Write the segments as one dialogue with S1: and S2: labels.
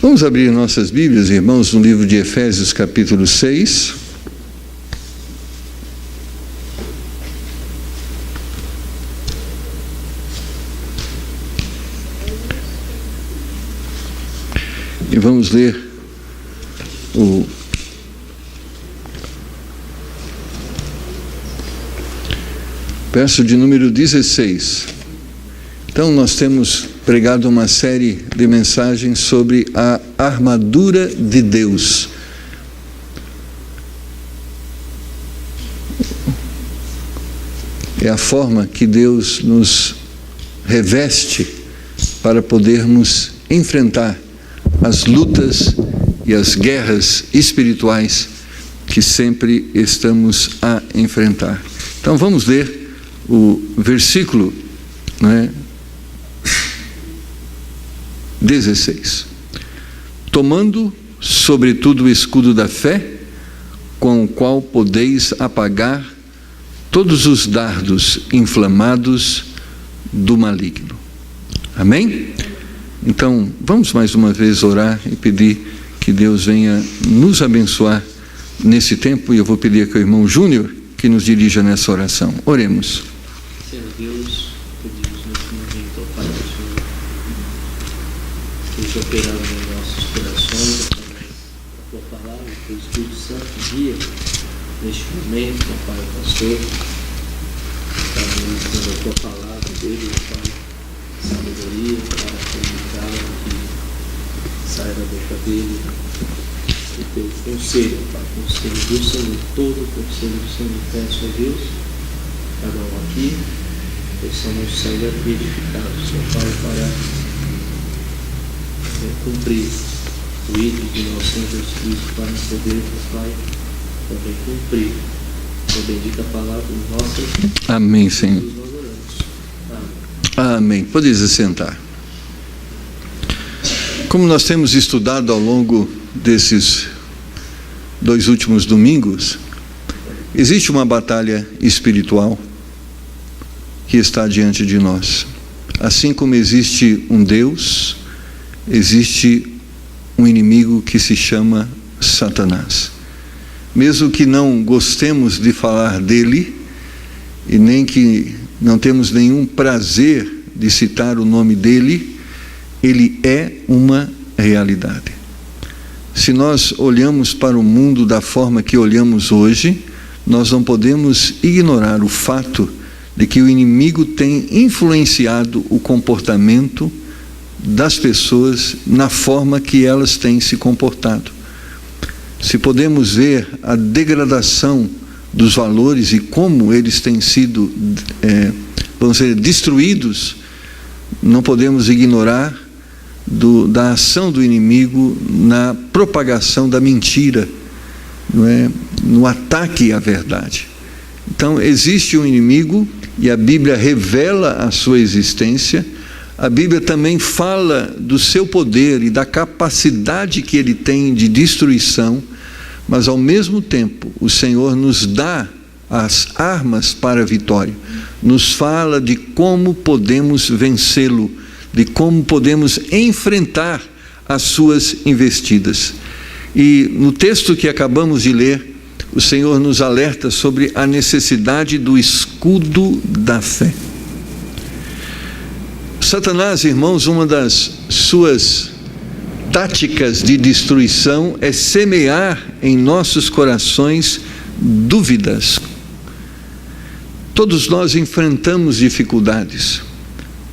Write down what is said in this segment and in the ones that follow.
S1: Vamos abrir nossas Bíblias, irmãos, no livro de Efésios, capítulo 6. E vamos ler o verso de número 16. Então, nós temos pregado uma série de mensagens sobre a armadura de Deus. É a forma que Deus nos reveste para podermos enfrentar as lutas e as guerras espirituais que sempre estamos a enfrentar. Então vamos ler o versículo, 16. Tomando sobretudo o escudo da fé, com o qual podeis apagar todos os dardos inflamados do maligno. Amém? Então, vamos mais uma vez orar e pedir que Deus venha nos abençoar nesse tempo, e eu vou pedir aqui ao irmão Júnior que nos dirija nessa oração. Oremos.
S2: Senhor Deus, pedimos nesse momento, ó Pai do Senhor, esteja operando em nossos corações, através da Tua palavra, que o Espírito Santo guia neste momento, ó Pai, pastor, está ministrando a Tua palavra dele, ó Pai, sabedoria para comunicar o que sai da boca dele, o Teu conselho, ó Pai, conselho do Senhor, todo o conselho do Senhor, peço a Deus, cada um aqui, possamos sair aqui edificados, Senhor Pai, para cumprir o ídolo de nosso Senhor Jesus Cristo, para poder, Pai, também cumprir. Eu bendiga a palavra em nossas.
S1: Amém, Senhor.
S2: Nós oramos. Amém.
S1: Amém. Pode se sentar. Como nós temos estudado ao longo desses 2 últimos domingos, existe uma batalha espiritual que está diante de nós. Assim como existe um Deus, existe um inimigo que se chama Satanás. Mesmo que não gostemos de falar dele, e nem que não temos nenhum prazer de citar o nome dele, ele é uma realidade. Se nós olhamos para o mundo da forma que olhamos hoje, nós não podemos ignorar o fato de que o inimigo tem influenciado o comportamento das pessoas na forma que elas têm se comportado. Se podemos ver a degradação dos valores e como eles têm sido, vamos dizer, destruídos, não podemos ignorar da ação do inimigo na propagação da mentira, no ataque à verdade. Então, existe um inimigo e a Bíblia revela a sua existência. A Bíblia também fala do seu poder e da capacidade que ele tem de destruição, mas ao mesmo tempo o Senhor nos dá as armas para a vitória. Nos fala de como podemos vencê-lo, de como podemos enfrentar as suas investidas. E no texto que acabamos de ler, o Senhor nos alerta sobre a necessidade do escudo da fé. Satanás, irmãos, uma das suas táticas de destruição é semear em nossos corações dúvidas. Todos nós enfrentamos dificuldades,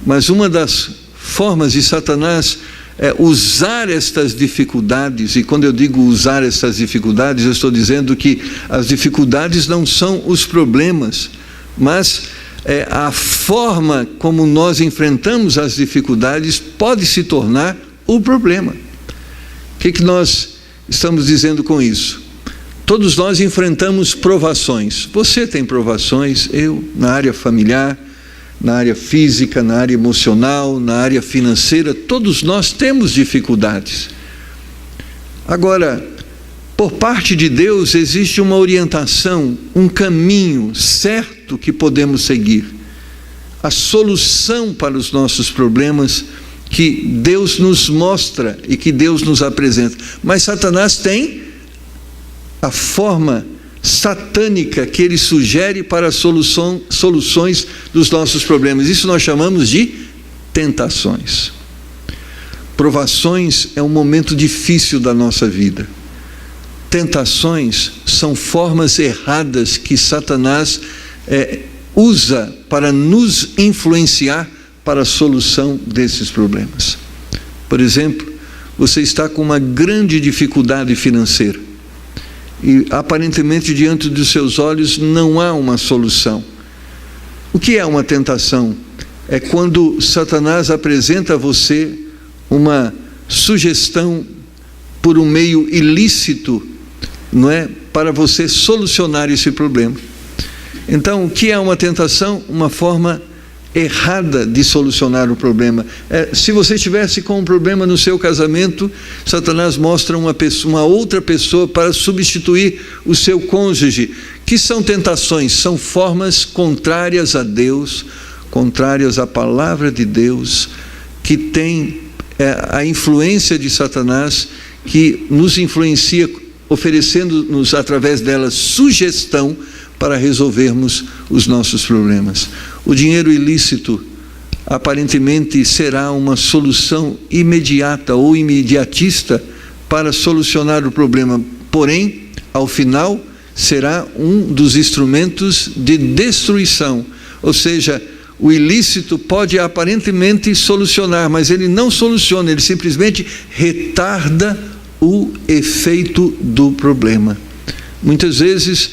S1: mas uma das formas de Satanás é usar estas dificuldades, e quando eu digo usar essas dificuldades, eu estou dizendo que as dificuldades não são os problemas, mas a forma como nós enfrentamos as dificuldades pode se tornar o problema. O que nós estamos dizendo com isso? Todos nós enfrentamos provações. Você tem provações, eu, na área familiar, na área física, na área emocional, na área financeira, todos nós temos dificuldades. Agora, por parte de Deus existe uma orientação, um caminho certo que podemos seguir. A solução para os nossos problemas que Deus nos mostra e que Deus nos apresenta. Mas Satanás tem a forma satânica que ele sugere para soluções dos nossos problemas. Isso nós chamamos de tentações. Provações é um momento difícil da nossa vida. Tentações são formas erradas que Satanás usa para nos influenciar para a solução desses problemas. Por exemplo, você está com uma grande dificuldade financeira e aparentemente diante dos seus olhos não há uma solução. O que é uma tentação? É quando Satanás apresenta a você uma sugestão por um meio ilícito, não é? Para você solucionar esse problema. Então, o que é uma tentação? Uma forma errada de solucionar o problema. Se você estivesse com um problema no seu casamento, Satanás mostra uma outra pessoa para substituir o seu cônjuge. Que são tentações? São formas contrárias a Deus, contrárias à palavra de Deus, que tem a influência de Satanás, que nos influencia, oferecendo-nos através delas sugestão para resolvermos os nossos problemas. O dinheiro ilícito aparentemente será uma solução imediata ou imediatista para solucionar o problema, porém, ao final, será um dos instrumentos de destruição. Ou seja, o ilícito pode aparentemente solucionar, mas ele não soluciona, ele simplesmente retarda o efeito do problema. Muitas vezes,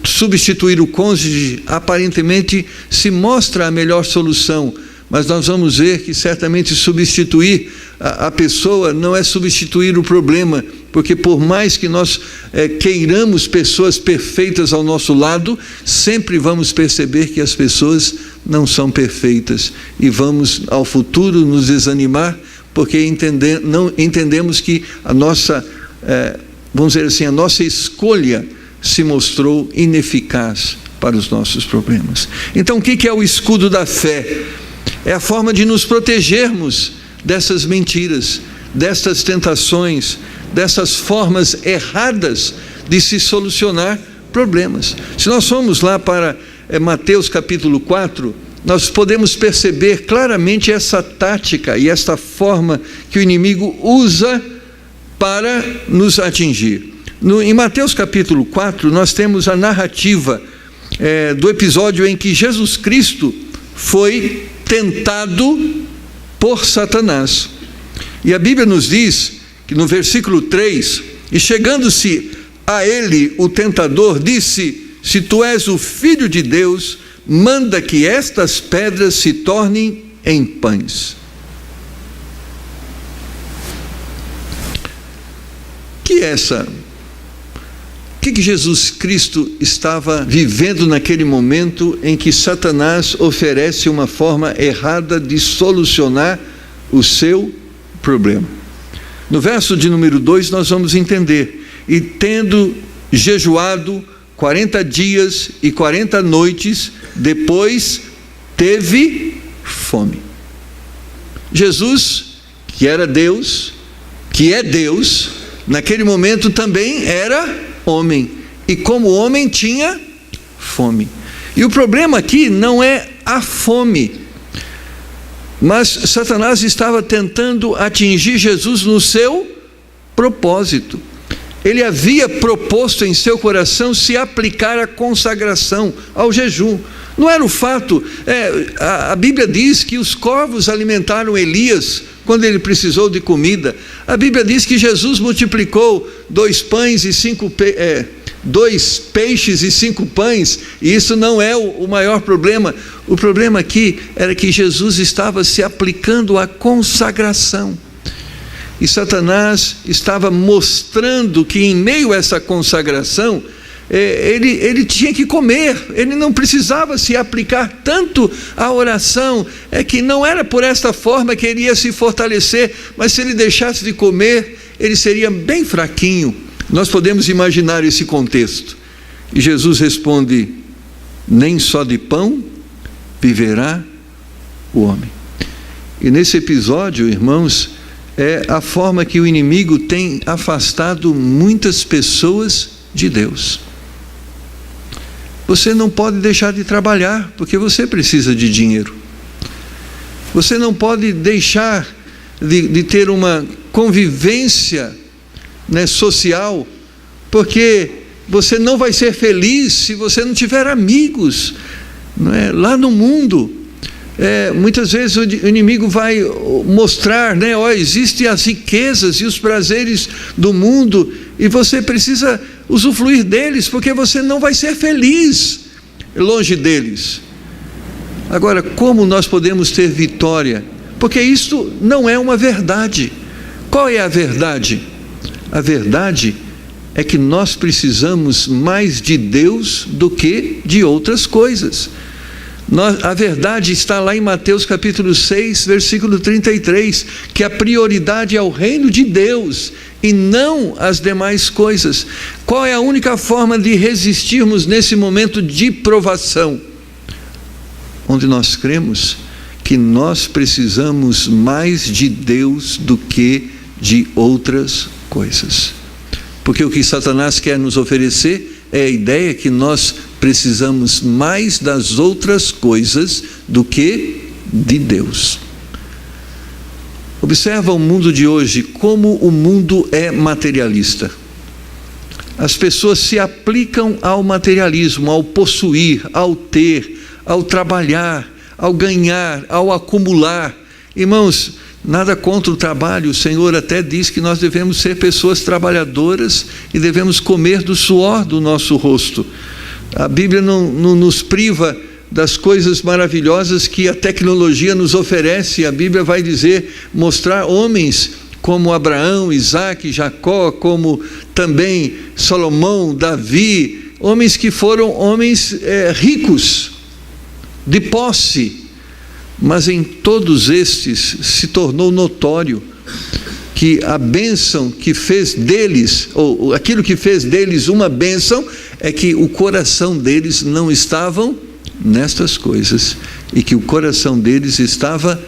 S1: substituir o cônjuge aparentemente se mostra a melhor solução, mas nós vamos ver que certamente substituir a pessoa não é substituir o problema, porque por mais que nós queiramos pessoas perfeitas ao nosso lado, sempre vamos perceber que as pessoas não são perfeitas e vamos ao futuro nos desanimar, porque não entendemos que a nossa, vamos dizer assim, a nossa escolha se mostrou ineficaz para os nossos problemas. Então, o que é o escudo da fé? É a forma de nos protegermos dessas mentiras, dessas tentações, dessas formas erradas de se solucionar problemas. Se nós formos lá para Mateus capítulo 4, nós podemos perceber claramente essa tática e essa forma que o inimigo usa para nos atingir. Em Mateus capítulo 4, nós temos a narrativa do episódio em que Jesus Cristo foi tentado por Satanás. E a Bíblia nos diz que no versículo 3, e chegando-se a ele, o tentador disse: se tu és o Filho de Deus, manda que estas pedras se tornem em pães. O que Jesus Cristo estava vivendo naquele momento em que Satanás oferece uma forma errada de solucionar o seu problema? No verso de número 2 nós vamos entender: e tendo jejuado 40 dias e 40 noites, depois teve fome. Jesus, que era Deus, que é Deus, naquele momento também era homem, e como homem tinha fome. E o problema aqui não é a fome, mas Satanás estava tentando atingir Jesus no seu propósito. Ele havia proposto em seu coração se aplicar à consagração, ao jejum. Não era o fato, a Bíblia diz que os corvos alimentaram Elias quando ele precisou de comida. A Bíblia diz que Jesus multiplicou 2 peixes e 5 pães, e isso não é o maior problema. O problema aqui era que Jesus estava se aplicando à consagração. E Satanás estava mostrando que em meio a essa consagração, ele tinha que comer, ele não precisava se aplicar tanto à oração, que não era por esta forma que ele ia se fortalecer, mas se ele deixasse de comer, ele seria bem fraquinho. Nós podemos imaginar esse contexto. E Jesus responde: nem só de pão viverá o homem. E nesse episódio, irmãos, é a forma que o inimigo tem afastado muitas pessoas de Deus. Você não pode deixar de trabalhar, porque você precisa de dinheiro. Você não pode deixar de ter uma convivência, né, social, porque você não vai ser feliz se você não tiver amigos, não é? Lá no mundo. Muitas vezes o inimigo vai mostrar, né, existem as riquezas e os prazeres do mundo, e você precisa usufruir deles, porque você não vai ser feliz longe deles. Agora, como nós podemos ter vitória? Porque isto não é uma verdade. Qual é a verdade? A verdade é que nós precisamos mais de Deus do que de outras coisas. A verdade está lá em Mateus capítulo 6, versículo 33, que a prioridade é o reino de Deus e não as demais coisas. Qual é a única forma de resistirmos nesse momento de provação? Onde nós cremos que nós precisamos mais de Deus do que de outras coisas. Porque o que Satanás quer nos oferecer é a ideia que nós precisamos mais das outras coisas do que de Deus. Observa o mundo de hoje, como o mundo é materialista. As pessoas se aplicam ao materialismo, ao possuir, ao ter, ao trabalhar, ao ganhar, ao acumular. Irmãos, nada contra o trabalho, o Senhor até diz que nós devemos ser pessoas trabalhadoras e devemos comer do suor do nosso rosto. A Bíblia não nos priva das coisas maravilhosas que a tecnologia nos oferece. A Bíblia vai mostrar homens como Abraão, Isaac, Jacó, como também Salomão, Davi, homens que foram homens ricos, de posse, mas em todos estes se tornou notório que a bênção que fez deles, ou aquilo que fez deles uma bênção, é que o coração deles não estava nestas coisas, e que o coração deles estava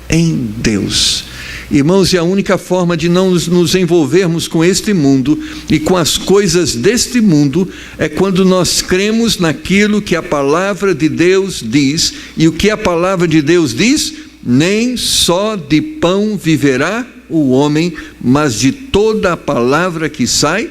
S1: em Deus. Irmãos, e a única forma de não nos envolvermos com este mundo e com as coisas deste mundo é quando nós cremos naquilo que a palavra de Deus diz. E o que a palavra de Deus diz? Nem só de pão viverá o homem, mas de toda a palavra que sai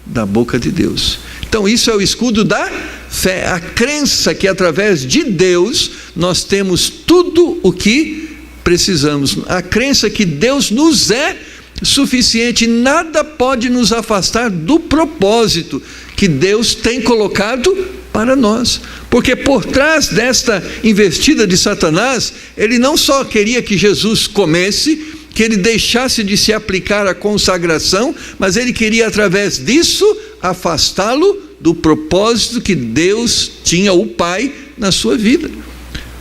S1: da boca de Deus. Então isso é o escudo da fé, a crença que através de Deus nós temos tudo o que precisamos, a crença que Deus nos é suficiente, nada pode nos afastar do propósito que Deus tem colocado para nós, porque por trás desta investida de Satanás, ele não só queria que Jesus comesse, que ele deixasse de se aplicar à consagração, mas ele queria através disso afastá-lo do propósito que Deus tinha, o Pai, na sua vida.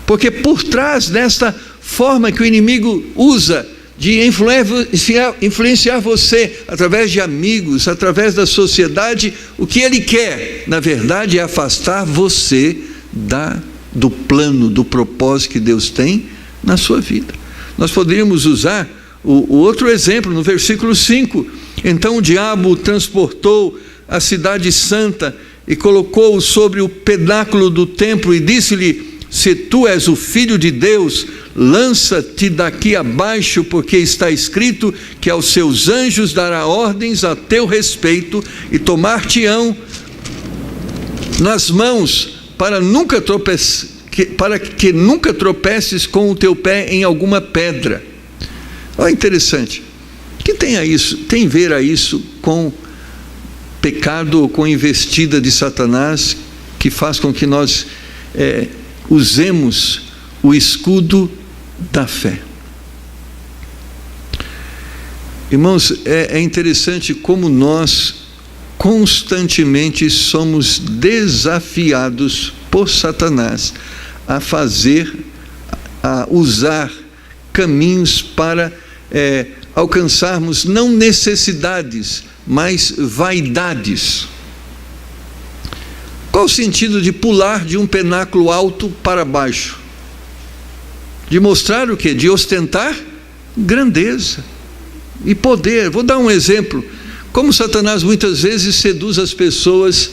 S1: Porque por trás desta forma que o inimigo usa de influenciar você através de amigos, através da sociedade, o que ele quer, na verdade, é afastar você do plano, do propósito que Deus tem na sua vida. Nós poderíamos usar o outro exemplo no versículo 5. Então o diabo transportou a cidade santa e colocou-o sobre o pináculo do templo e disse-lhe: se tu és o Filho de Deus, lança-te daqui abaixo, porque está escrito que aos seus anjos dará ordens a teu respeito e tomar-te-ão nas mãos para que nunca tropeces com o teu pé em alguma pedra. Olha, interessante. O que tem a ver a isso com pecado ou com investida de Satanás, que faz com que nós usemos o escudo da fé? Irmãos, é interessante como nós constantemente somos desafiados por Satanás a usar caminhos para alcançarmos não necessidades, mas vaidades. Qual o sentido de pular de um pináculo alto para baixo? De mostrar o quê? De ostentar grandeza e poder. Vou dar um exemplo. Como Satanás muitas vezes seduz as pessoas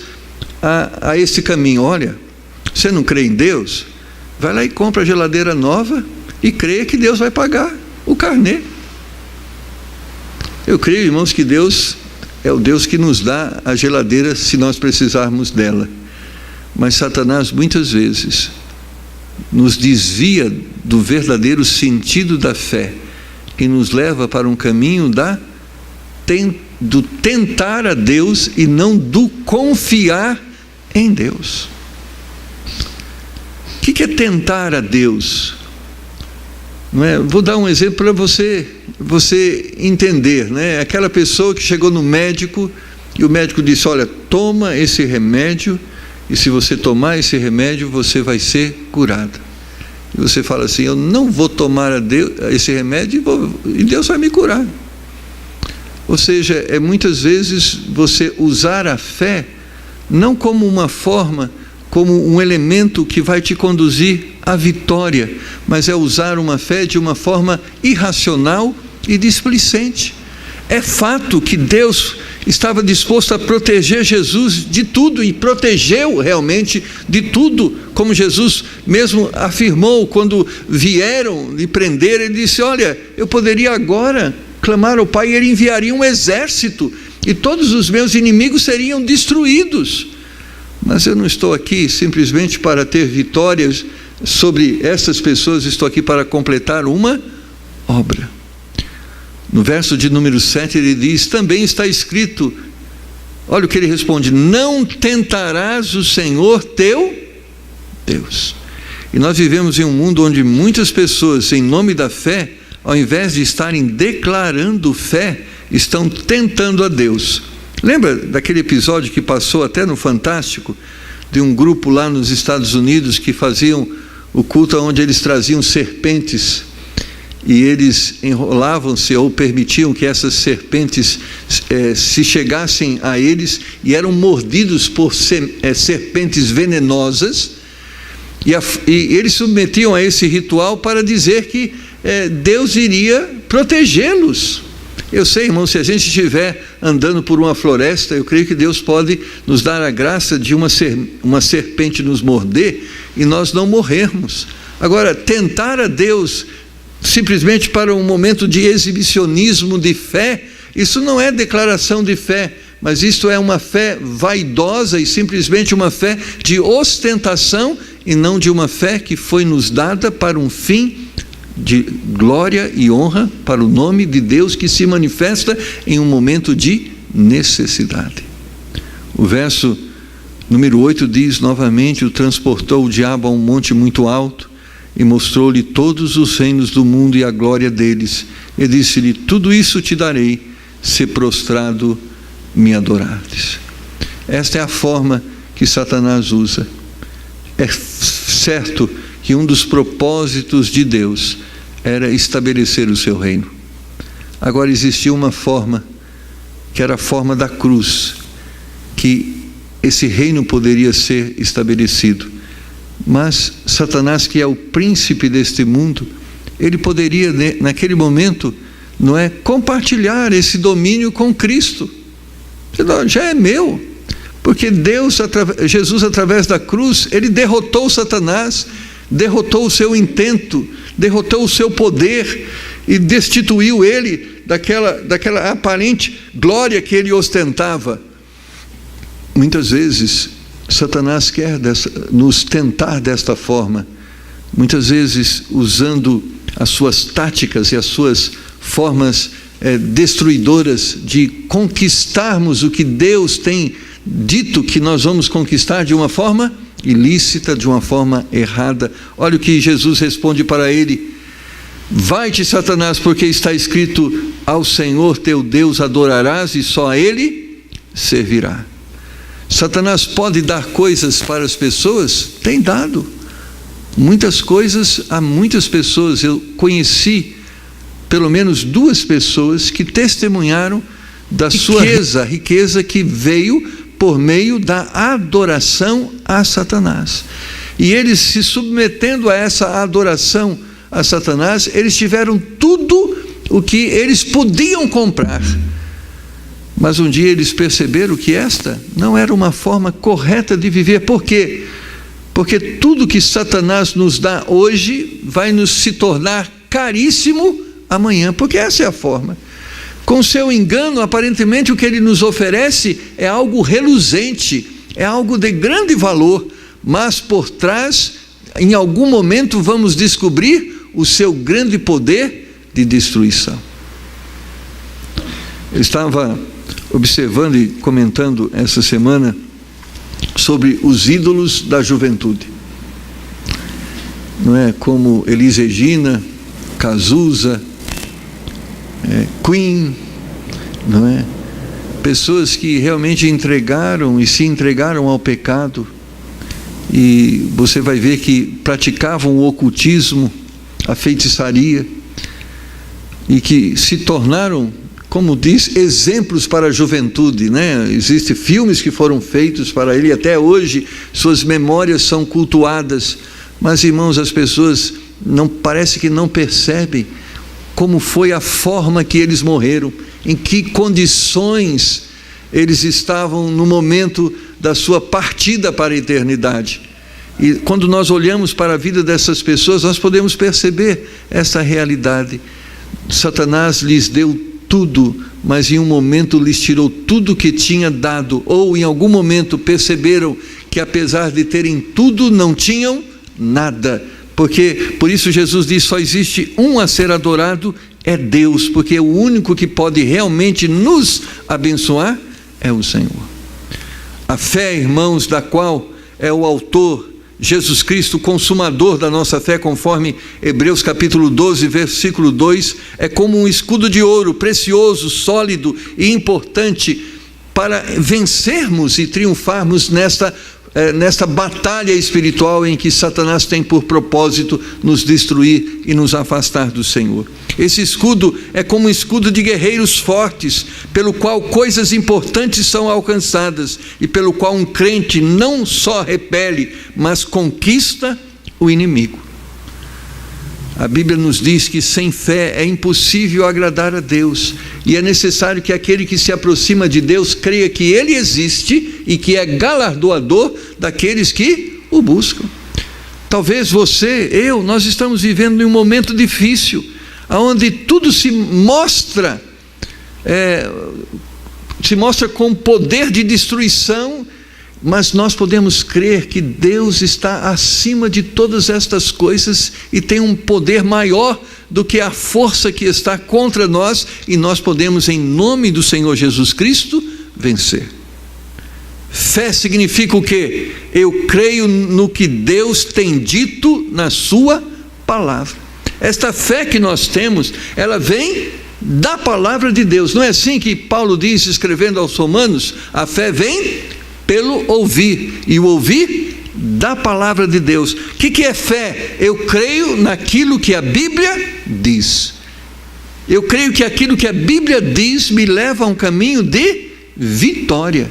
S1: a esse caminho. Olha, você não crê em Deus? Vai lá e compra a geladeira nova e creia que Deus vai pagar o carnê. Eu creio, irmãos, que Deus é o Deus que nos dá a geladeira se nós precisarmos dela. Mas Satanás muitas vezes nos desvia do verdadeiro sentido da fé e nos leva para um caminho do tentar a Deus e não do confiar em Deus. O que é tentar a Deus? Não é? Vou dar um exemplo para você entender, né? Aquela pessoa que chegou no médico e o médico disse: olha, toma esse remédio, e se você tomar esse remédio você vai ser curado. E você fala assim: eu não vou tomar esse remédio e Deus vai me curar. Ou seja, muitas vezes você usar a fé não como uma forma, como um elemento que vai te conduzir à vitória, mas é usar uma fé de uma forma irracional e displicente. É fato que Deus estava disposto a proteger Jesus de tudo, e protegeu realmente de tudo, como Jesus mesmo afirmou quando vieram lhe prender. Ele disse: olha, eu poderia agora clamar ao Pai e Ele enviaria um exército e todos os meus inimigos seriam destruídos. Mas eu não estou aqui simplesmente para ter vitórias sobre essas pessoas, estou aqui para completar uma obra. No verso de número 7 ele diz: também está escrito, olha o que ele responde: não tentarás o Senhor teu Deus. E nós vivemos em um mundo onde muitas pessoas, em nome da fé, ao invés de estarem declarando fé, estão tentando a Deus. Lembra daquele episódio que passou até no Fantástico, de um grupo lá nos Estados Unidos que faziam o culto onde eles traziam serpentes e eles enrolavam-se ou permitiam que essas serpentes se chegassem a eles e eram mordidos por serpentes venenosas, e eles submetiam a esse ritual para dizer que Deus iria protegê-los. Eu sei, irmão, se a gente estiver andando por uma floresta, eu creio que Deus pode nos dar a graça de uma serpente nos morder e nós não morrermos. Agora, tentar a Deus simplesmente para um momento de exibicionismo de fé, isso não é declaração de fé, mas isto é uma fé vaidosa e simplesmente uma fé de ostentação, e não de uma fé que foi nos dada para um fim de glória e honra para o nome de Deus, que se manifesta em um momento de necessidade. O verso número 8 diz novamente: o transportou o diabo a um monte muito alto e mostrou-lhe todos os reinos do mundo e a glória deles, e disse-lhe: tudo isso te darei, se prostrado me adorares. Esta é a forma que Satanás usa. É certo que um dos propósitos de Deus era estabelecer o seu reino. Agora existia uma forma, que era a forma da cruz, que esse reino poderia ser estabelecido. Mas Satanás, que é o príncipe deste mundo, ele poderia naquele momento, não é, compartilhar esse domínio com Cristo. Já é meu, porque Jesus através da cruz, ele derrotou Satanás, derrotou o seu intento, derrotou o seu poder e destituiu ele daquela aparente glória que ele ostentava. Muitas vezes Satanás quer nos tentar desta forma, muitas vezes usando as suas táticas e as suas formas destruidoras de conquistarmos o que Deus tem dito que nós vamos conquistar de uma forma ilícita, de uma forma errada. Olha o que Jesus responde para ele: vai-te, Satanás, porque está escrito: ao Senhor teu Deus adorarás e só a Ele servirá. Satanás pode dar coisas para as pessoas? Tem dado muitas coisas a muitas pessoas. Eu conheci pelo menos 2 pessoas que testemunharam da sua riqueza que veio por meio da adoração a Satanás. E eles se submetendo a essa adoração a Satanás, eles tiveram tudo o que eles podiam comprar. Mas um dia eles perceberam que esta não era uma forma correta de viver. Por quê? Porque tudo que Satanás nos dá hoje vai nos se tornar caríssimo amanhã, porque essa é a forma. Com seu engano, aparentemente o que ele nos oferece é algo reluzente, é algo de grande valor, mas por trás, em algum momento, vamos descobrir o seu grande poder de destruição. Eu estava observando e comentando essa semana sobre os ídolos da juventude, não é? Como Elis Regina, Cazuza, Queen, não é? Pessoas que realmente entregaram e se entregaram ao pecado, e você vai ver que praticavam o ocultismo, a feitiçaria, e que se tornaram, como diz, exemplos para a juventude, né? Existem filmes que foram feitos para ele, até hoje suas memórias são cultuadas, mas irmãos, as pessoas parece que não percebem como foi a forma que eles morreram, em que condições eles estavam no momento da sua partida para a eternidade. E quando nós olhamos para a vida dessas pessoas, nós podemos perceber essa realidade. Satanás lhes deu tudo, mas em um momento lhes tirou tudo que tinha dado, ou em algum momento perceberam que apesar de terem tudo, não tinham nada. Porque, por isso Jesus diz, só existe um a ser adorado, é Deus, porque o único que pode realmente nos abençoar é o Senhor. A fé, irmãos, da qual é o autor Jesus Cristo, consumador da nossa fé, conforme Hebreus capítulo 12, versículo 2, é como um escudo de ouro, precioso, sólido e importante, para vencermos e triunfarmos nesta batalha espiritual em que Satanás tem por propósito nos destruir e nos afastar do Senhor. Esse escudo é como um escudo de guerreiros fortes, pelo qual coisas importantes são alcançadas e pelo qual um crente não só repele, mas conquista o inimigo. A Bíblia nos diz que sem fé é impossível agradar a Deus, e é necessário que aquele que se aproxima de Deus creia que Ele existe e que é galardoador daqueles que o buscam. Talvez você, nós estamos vivendo em um momento difícil, onde tudo se mostra com poder de destruição, mas nós podemos crer que Deus está acima de todas estas coisas e tem um poder maior do que a força que está contra nós, e nós podemos, em nome do Senhor Jesus Cristo, vencer. Fé significa o quê? Eu creio no que Deus tem dito na sua palavra. Esta fé que nós temos, ela vem da palavra de Deus. Não é assim que Paulo diz, escrevendo aos Romanos? A fé vem pelo ouvir, e o ouvir da palavra de Deus. O que é fé? Eu creio naquilo que a Bíblia diz. Eu creio que aquilo que a Bíblia diz me leva a um caminho de vitória.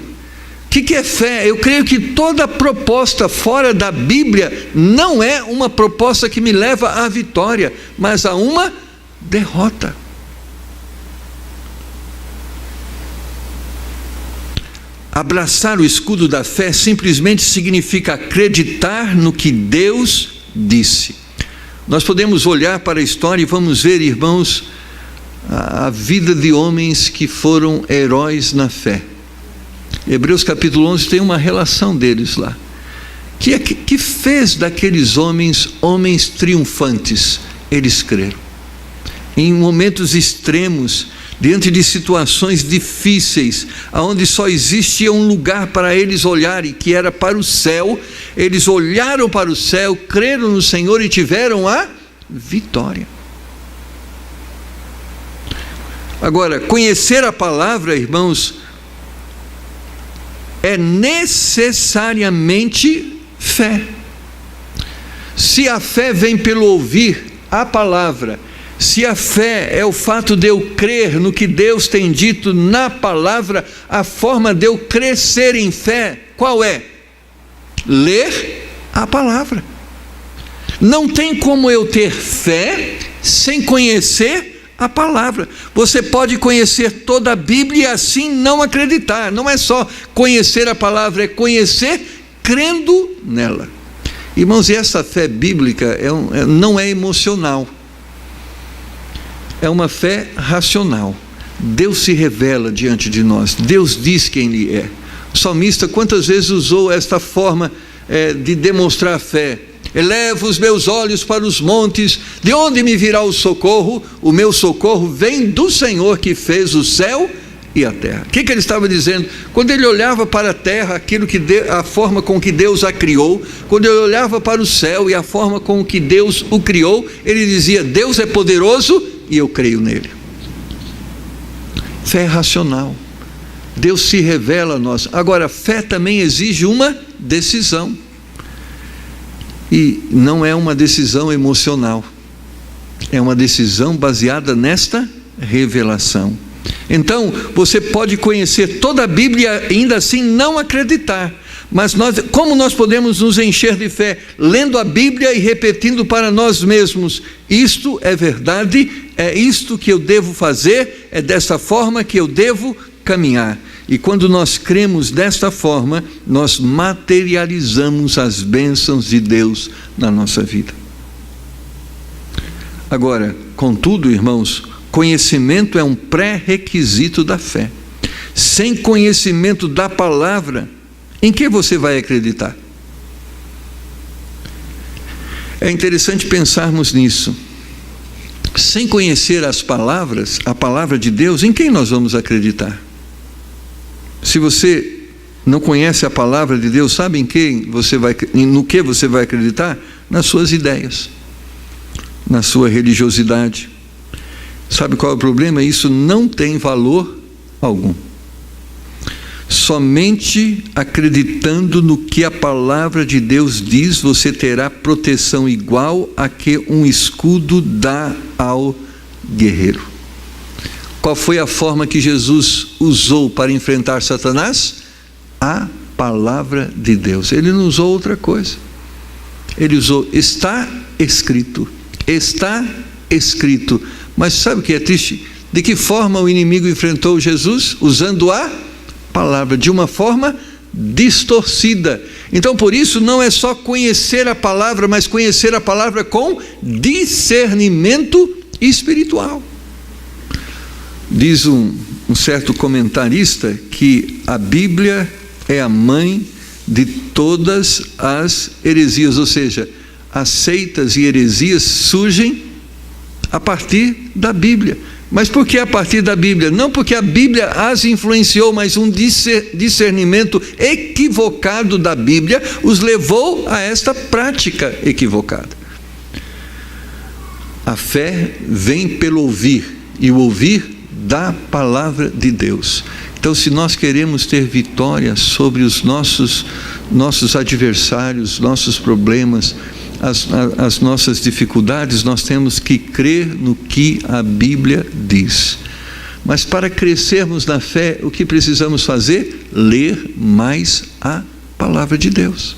S1: O que é fé? Eu creio que toda proposta fora da Bíblia não é uma proposta que me leva à vitória, mas a uma derrota. Abraçar o escudo da fé simplesmente significa acreditar no que Deus disse. Nós podemos olhar para a história e vamos ver, irmãos, a vida de homens que foram heróis na fé. Hebreus capítulo 11 tem uma relação deles lá, que fez daqueles homens triunfantes. Eles creram. Em momentos extremos, diante de situações difíceis, onde só existia um lugar para eles olharem, que era para o céu, eles olharam para o céu, creram no Senhor e tiveram a vitória. Agora, conhecer a palavra, irmãos, é necessariamente fé. Se a fé vem pelo ouvir a palavra, se a fé é o fato de eu crer no que Deus tem dito na palavra, a forma de eu crescer em fé, qual é? Ler a palavra. Não tem como eu ter fé sem conhecer a palavra. Você pode conhecer toda a Bíblia e assim não acreditar. Não é só conhecer a palavra, é conhecer crendo nela. Irmãos, e essa fé bíblica não é emocional, é uma fé racional. Deus se revela diante de nós, Deus diz quem Ele é. O salmista quantas vezes usou esta forma de demonstrar fé? Elevo os meus olhos para os montes, de onde me virá o socorro? O meu socorro vem do Senhor que fez o céu e a terra. O que ele estava dizendo? Quando ele olhava para a terra, a forma com que Deus a criou, quando ele olhava para o céu e a forma com que Deus o criou, ele dizia: Deus é poderoso e eu creio nele. Fé racional. Deus se revela a nós. Agora, fé também exige uma decisão. E não é uma decisão emocional, é uma decisão baseada nesta revelação. Então, você pode conhecer toda a Bíblia e ainda assim não acreditar. Mas como nós podemos nos encher de fé? Lendo a Bíblia e repetindo para nós mesmos: isto é verdade, é isto que eu devo fazer, é dessa forma que eu devo caminhar. E quando nós cremos desta forma, nós materializamos as bênçãos de Deus na nossa vida. Agora, contudo, irmãos, conhecimento é um pré-requisito da fé. Sem conhecimento da palavra, em que você vai acreditar? É interessante pensarmos nisso. Sem conhecer as palavras, a palavra de Deus, em quem nós vamos acreditar? Se você não conhece a palavra de Deus, sabe no que você vai acreditar? Nas suas ideias, na sua religiosidade. Sabe qual é o problema? Isso não tem valor algum. Somente acreditando no que a palavra de Deus diz, você terá proteção igual a que um escudo dá ao guerreiro. Qual foi a forma que Jesus usou para enfrentar Satanás? A palavra de Deus. Ele não usou outra coisa. Ele usou: está escrito. Está escrito. Mas sabe o que é triste? De que forma o inimigo enfrentou Jesus? Usando a palavra, de uma forma distorcida. Então, por isso, não é só conhecer a palavra, mas conhecer a palavra com discernimento espiritual. Diz um certo comentarista que a Bíblia é a mãe de todas as heresias, ou seja, as seitas e heresias surgem a partir da Bíblia. Mas por que a partir da Bíblia? Não porque a Bíblia as influenciou, mas um discernimento equivocado da Bíblia os levou a esta prática equivocada. A fé vem pelo ouvir, e o ouvir da palavra de Deus. Então, se nós queremos ter vitória sobre os nossos adversários, nossos problemas, as nossas dificuldades, nós temos que crer no que a Bíblia diz. Mas para crescermos na fé, o que precisamos fazer? Ler mais a palavra de Deus.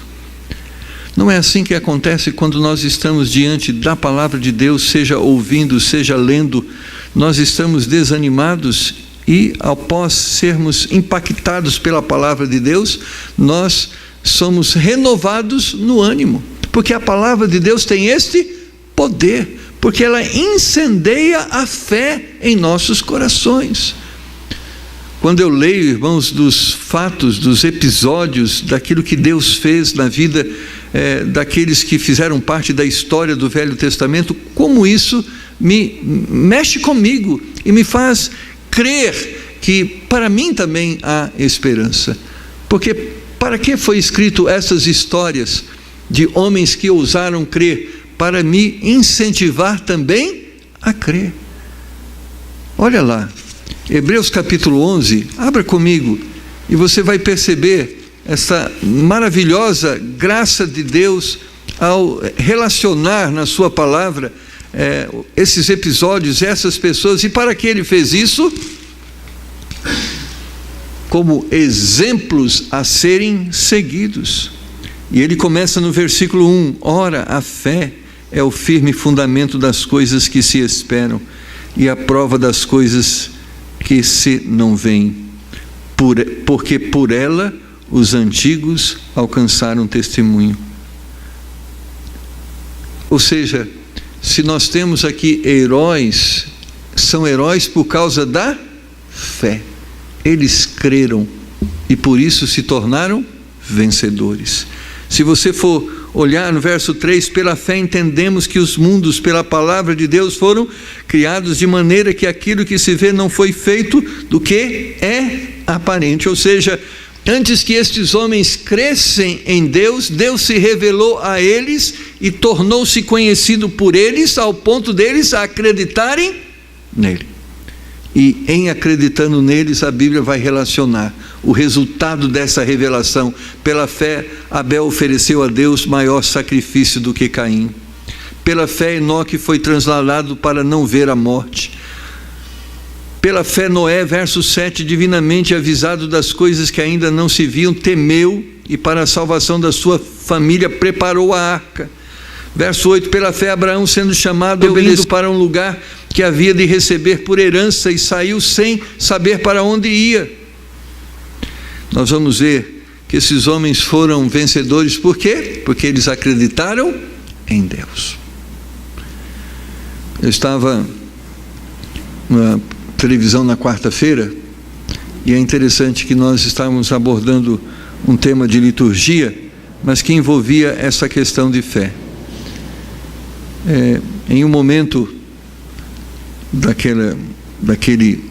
S1: Não é assim que acontece quando nós estamos diante da palavra de Deus, seja ouvindo, seja lendo, nós estamos desanimados e, após sermos impactados pela palavra de Deus, nós somos renovados no ânimo, porque a palavra de Deus tem este poder, porque ela incendeia a fé em nossos corações. Quando eu leio, irmãos, dos fatos, dos episódios, daquilo que Deus fez na vida daqueles que fizeram parte da história do Velho Testamento, como isso me mexe comigo e me faz crer que para mim também há esperança. Porque para que foi escrito essas histórias de homens que ousaram crer? Para me incentivar também a crer. Olha lá, Hebreus capítulo 11, abra comigo, e você vai perceber essa maravilhosa graça de Deus ao relacionar na sua palavra esses episódios, essas pessoas. E para que ele fez isso? Como exemplos a serem seguidos. E ele começa no versículo 1, ora, a fé é o firme fundamento das coisas que se esperam e a prova das coisas que se não veem, porque por ela os antigos alcançaram testemunho. Ou seja, se nós temos aqui heróis, são heróis por causa da fé. Eles creram e por isso se tornaram vencedores. Se você for olhar no verso 3, pela fé entendemos que os mundos pela palavra de Deus foram criados de maneira que aquilo que se vê não foi feito do que é aparente. Ou seja, antes que estes homens crescem em Deus, Deus se revelou a eles e tornou-se conhecido por eles ao ponto deles acreditarem nele. E em acreditando neles, a Bíblia vai relacionar o resultado dessa revelação. Pela fé, Abel ofereceu a Deus maior sacrifício do que Caim. Pela fé, Enoque foi trasladado para não ver a morte. Pela fé, Noé, verso 7, divinamente avisado das coisas que ainda não se viam, temeu e para a salvação da sua família preparou a arca. Verso 8, pela fé, Abraão, sendo chamado, obedeceu para um lugar que havia de receber por herança e saiu sem saber para onde ia. Nós vamos ver que esses homens foram vencedores, por quê? Porque eles acreditaram em Deus. Eu estava na televisão na quarta-feira e é interessante que nós estávamos abordando um tema de liturgia, mas que envolvia essa questão de fé. Em um momento daquele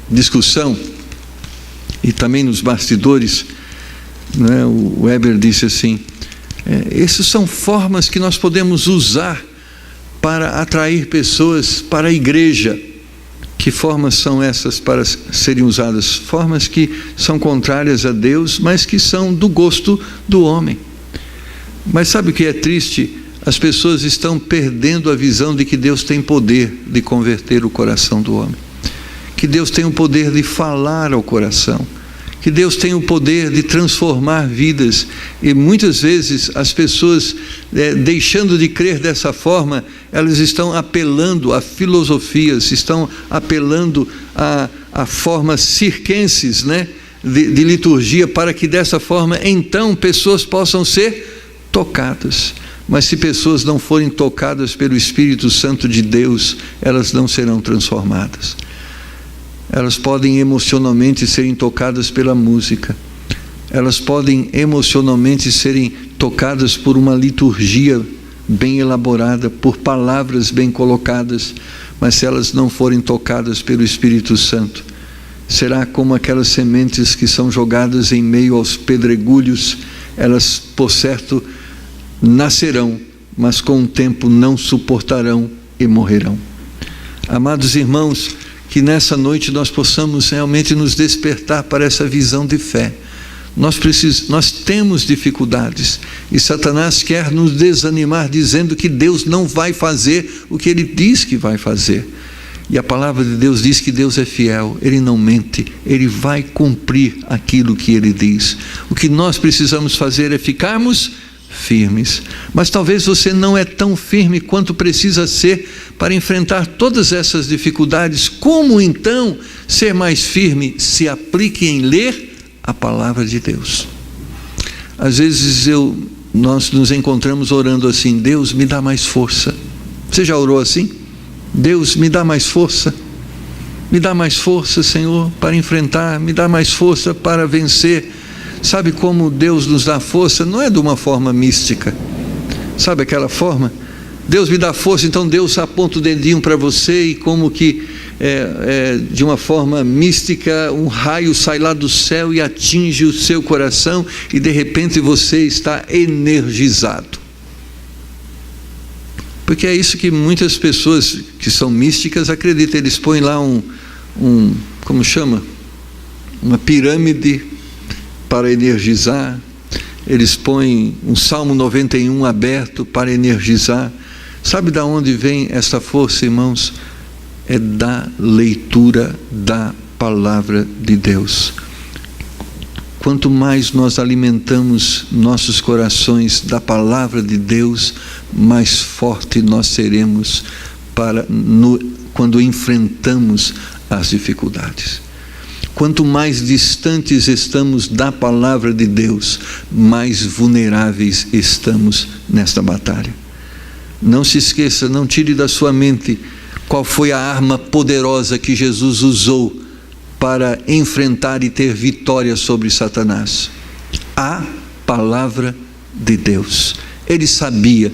S1: discussão e também nos bastidores, né, o Weber disse assim, essas são formas que nós podemos usar para atrair pessoas para a igreja. Que formas são essas para serem usadas? Formas que são contrárias a Deus, mas que são do gosto do homem. Mas sabe o que é triste? As pessoas estão perdendo a visão de que Deus tem poder de converter o coração do homem, que Deus tem o poder de falar ao coração, que Deus tem o poder de transformar vidas. E muitas vezes as pessoas, deixando de crer dessa forma, elas estão apelando a filosofias, estão apelando a formas circenses, né, de liturgia, para que dessa forma então pessoas possam ser tocadas. Mas se pessoas não forem tocadas pelo Espírito Santo de Deus, elas não serão transformadas. Elas podem emocionalmente serem tocadas pela música, elas podem emocionalmente serem tocadas por uma liturgia bem elaborada, por palavras bem colocadas, mas se elas não forem tocadas pelo Espírito Santo, será como aquelas sementes que são jogadas em meio aos pedregulhos. Elas, por certo, nascerão, mas com o tempo não suportarão e morrerão. Amados irmãos, que nessa noite nós possamos realmente nos despertar para essa visão de fé. Nós temos dificuldades e Satanás quer nos desanimar dizendo que Deus não vai fazer o que Ele diz que vai fazer. E a palavra de Deus diz que Deus é fiel, Ele não mente, Ele vai cumprir aquilo que Ele diz. O que nós precisamos fazer é ficarmos firmes. Mas talvez você não é tão firme quanto precisa ser para enfrentar todas essas dificuldades. Como então ser mais firme? Se aplique em ler a palavra de Deus. Às vezes nós nos encontramos orando assim: Deus, me dá mais força. Você já orou assim? Deus, me dá mais força. Me dá mais força, Senhor, para enfrentar. Me dá mais força para vencer. Sabe como Deus nos dá força? Não é de uma forma mística. Sabe aquela forma? Deus me dá força, então Deus aponta o dedinho para você e como que de uma forma mística, um raio sai lá do céu e atinge o seu coração e de repente você está energizado. Porque é isso que muitas pessoas que são místicas acreditam. Eles põem lá como chama? Uma pirâmide para energizar. Eles põem um Salmo 91 aberto para energizar. Sabe de onde vem essa força, irmãos? É da leitura da palavra de Deus. quanto mais nós alimentamos nossos corações da palavra de Deus, mais forte nós seremos quando enfrentamos as dificuldades. Quanto mais distantes estamos da palavra de Deus, mais vulneráveis estamos nesta batalha. Não se esqueça, não tire da sua mente qual foi a arma poderosa que Jesus usou para enfrentar e ter vitória sobre Satanás. A palavra de Deus. Ele sabia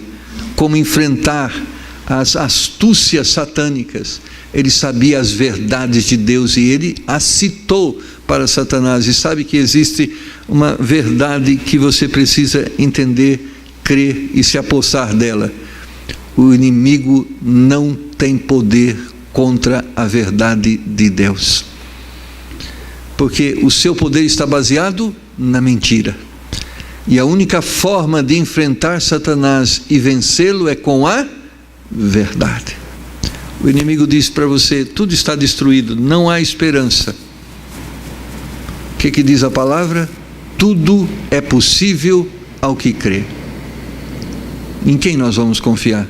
S1: como enfrentar as astúcias satânicas. Ele sabia as verdades de Deus e ele as citou para Satanás. E sabe que existe uma verdade que você precisa entender, crer e se apossar dela. O inimigo não tem poder contra a verdade de Deus. Porque o seu poder está baseado na mentira. E a única forma de enfrentar Satanás e vencê-lo é com a verdade. O inimigo diz para você: tudo está destruído, não há esperança. O que diz a palavra? Tudo é possível ao que crê. Em quem nós vamos confiar?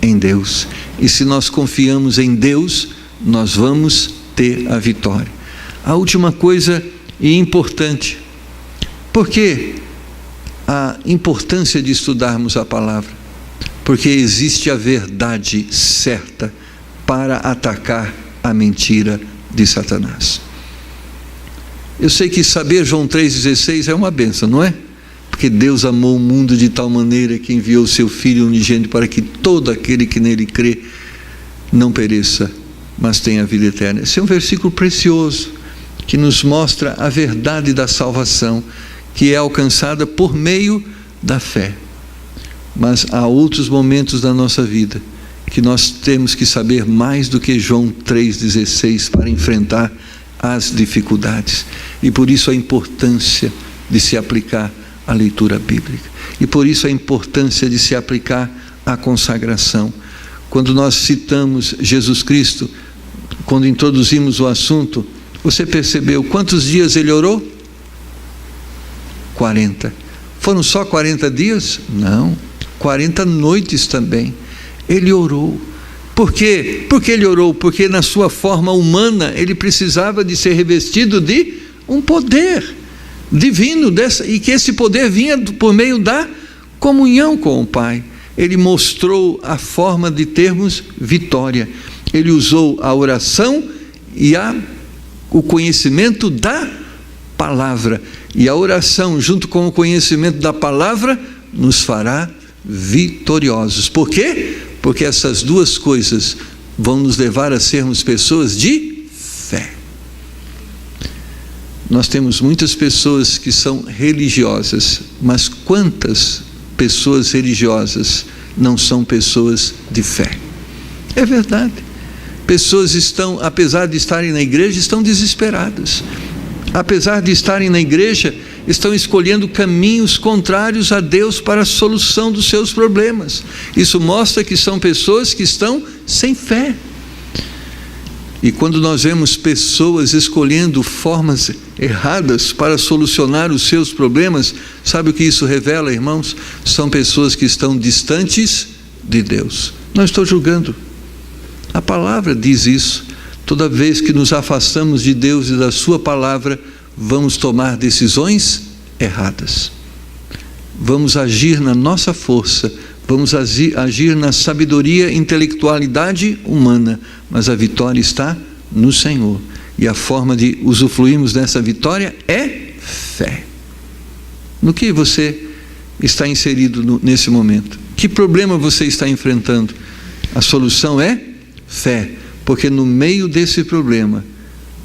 S1: Em Deus. E se nós confiamos em Deus, nós vamos ter a vitória. A última coisa e importante. Por que a importância de estudarmos a palavra? Porque existe a verdade certa para atacar a mentira de Satanás. Eu sei que saber João 3,16 é uma bênção, não é? Porque Deus amou o mundo de tal maneira que enviou o seu Filho unigênito para que todo aquele que nele crê não pereça, mas tenha vida eterna. Esse é um versículo precioso que nos mostra a verdade da salvação, que é alcançada por meio da fé. Mas há outros momentos da nossa vida que nós temos que saber mais do que João 3,16 para enfrentar as dificuldades. E por isso a importância de se aplicar à leitura bíblica. E por isso a importância de se aplicar à consagração. Quando nós citamos Jesus Cristo, quando introduzimos o assunto, você percebeu quantos dias ele orou? 40. Foram só 40 dias? Não. 40 noites também. Ele orou. Por quê? Porque ele orou? Porque na sua forma humana ele precisava de ser revestido de um poder divino, e que esse poder vinha por meio da comunhão com o Pai. Ele mostrou a forma de termos vitória. Ele usou a oração e o conhecimento da palavra. E a oração, junto com o conhecimento da palavra, nos fará vitoriosos. Por quê? Porque essas duas coisas vão nos levar a sermos pessoas de fé. Nós temos muitas pessoas que são religiosas, mas quantas pessoas religiosas não são pessoas de fé? É verdade. Pessoas estão, apesar de estarem na igreja, estão desesperadas. Apesar de estarem na igreja, estão escolhendo caminhos contrários a Deus para a solução dos seus problemas. Isso mostra que são pessoas que estão sem fé. E quando nós vemos pessoas escolhendo formas erradas para solucionar os seus problemas, sabe o que isso revela, irmãos? São pessoas que estão distantes de Deus. Não estou julgando. A palavra diz isso. Toda vez que nos afastamos de Deus e da sua palavra, vamos tomar decisões erradas. Vamos agir na nossa força, vamos agir na sabedoria e intelectualidade humana, mas a vitória está no Senhor. E a forma de usufruirmos dessa vitória é fé. No que você está inserido nesse momento? Que problema você está enfrentando? A solução é fé, porque no meio desse problema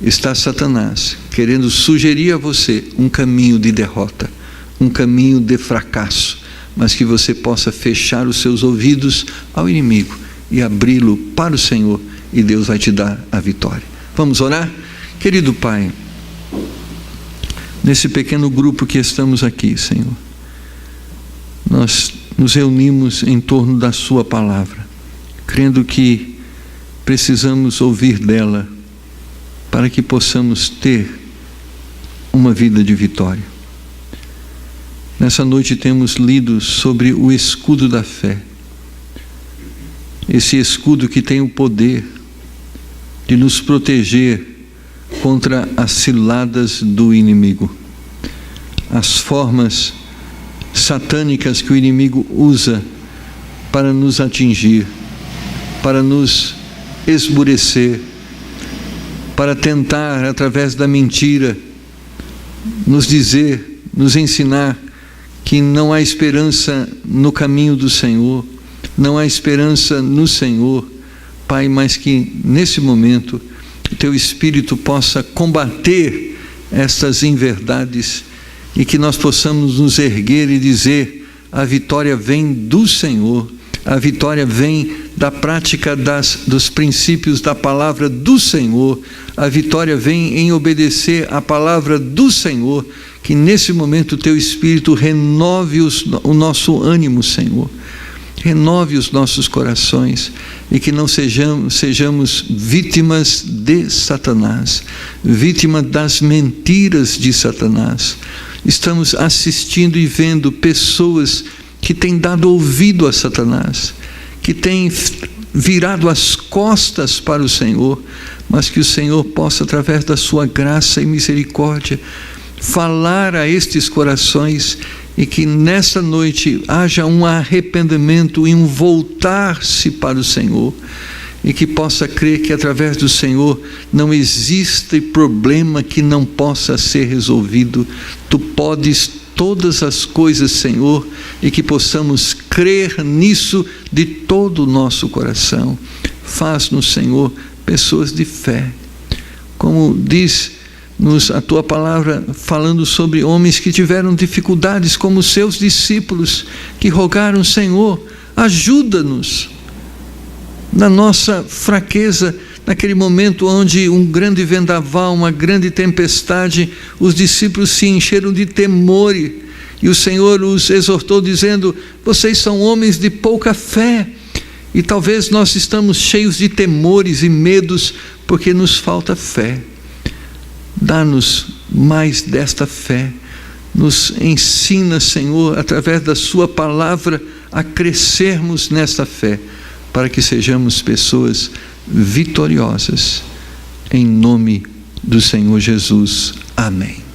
S1: está Satanás querendo sugerir a você um caminho de derrota, um caminho de fracasso, mas que você possa fechar os seus ouvidos ao inimigo e abri-lo para o Senhor, e Deus vai te dar a vitória. Vamos orar? Querido Pai, nesse pequeno grupo que estamos aqui, Senhor, nós nos reunimos em torno da sua palavra, crendo que precisamos ouvir dela, para que possamos ter uma vida de vitória. Nessa noite temos lido sobre o escudo da fé. Esse escudo que tem o poder de nos proteger contra as ciladas do inimigo, as formas satânicas que o inimigo usa para nos atingir, para nos esmurecer, para tentar, através da mentira, nos dizer, nos ensinar que não há esperança no caminho do Senhor, não há esperança no Senhor, Pai, mas que nesse momento o Teu Espírito possa combater estas inverdades e que nós possamos nos erguer e dizer: a vitória vem do Senhor, a vitória vem da prática dos princípios da palavra do Senhor, a vitória vem em obedecer a palavra do Senhor. Que nesse momento o Teu Espírito renove o nosso ânimo, Senhor, renove os nossos corações, e que não sejamos vítimas de Satanás, vítimas das mentiras de Satanás. Estamos assistindo e vendo pessoas que têm dado ouvido a Satanás, que têm virado as costas para o Senhor, mas que o Senhor possa, através da sua graça e misericórdia, falar a estes corações, e que nessa noite haja um arrependimento e um voltar-se para o Senhor, e que possa crer que através do Senhor não existe problema que não possa ser resolvido. Tu podes todas as coisas, Senhor, e que possamos crer nisso de todo o nosso coração. Faz-nos, Senhor, pessoas de fé, como diz-nos a Tua palavra, falando sobre homens que tiveram dificuldades, como os Seus discípulos, que rogaram: Senhor, ajuda-nos na nossa fraqueza, naquele momento onde um grande vendaval, uma grande tempestade, os discípulos se encheram de temor, e o Senhor os exortou dizendo: vocês são homens de pouca fé. E talvez nós estamos cheios de temores e medos porque nos falta fé. Dá-nos mais desta fé, nos ensina, Senhor, através da Sua palavra, a crescermos nesta fé, para que sejamos pessoas vitoriosas, em nome do Senhor Jesus. Amém.